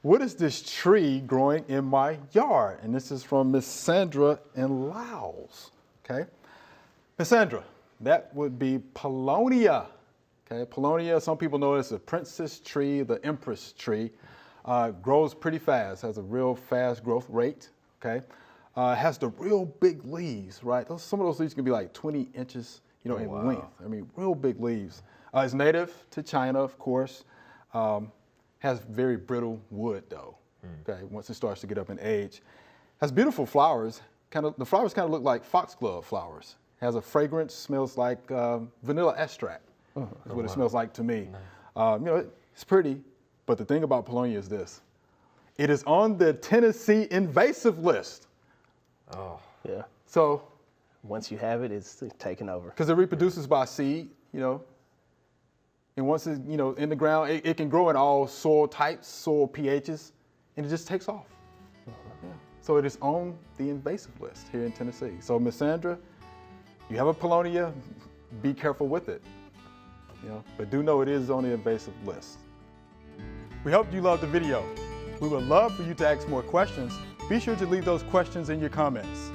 What is this tree growing in my yard? And this is from Miss Sandra in Laos. Okay, Miss Sandra, that would be Paulownia. Okay, Paulownia, some people know it as the princess tree, the empress tree. Grows pretty fast, has a real fast growth rate. Okay, has the real big leaves, right? Some of those leaves can be like 20 inches, in length. I mean, real big leaves. It's native to China, of course. Has very brittle wood though. Okay, once it starts to get up in age, has beautiful flowers. The flowers kind of look like foxglove flowers. Has a fragrance, smells like vanilla extract. Is what it smells like to me. Nice. It's pretty, but the thing about Paulownia is this: it is on the Tennessee invasive list. Oh, yeah. So once you have it, it's taken over. Because it reproduces by seed, and once it's in the ground, it can grow in all soil types, soil pHs, and it just takes off. Yeah. So it is on the invasive list here in Tennessee. So Miss Sandra, you have a Paulownia, be careful with it. But do know it is on the invasive list. We hope you loved the video. We would love for you to ask more questions. Be sure to leave those questions in your comments.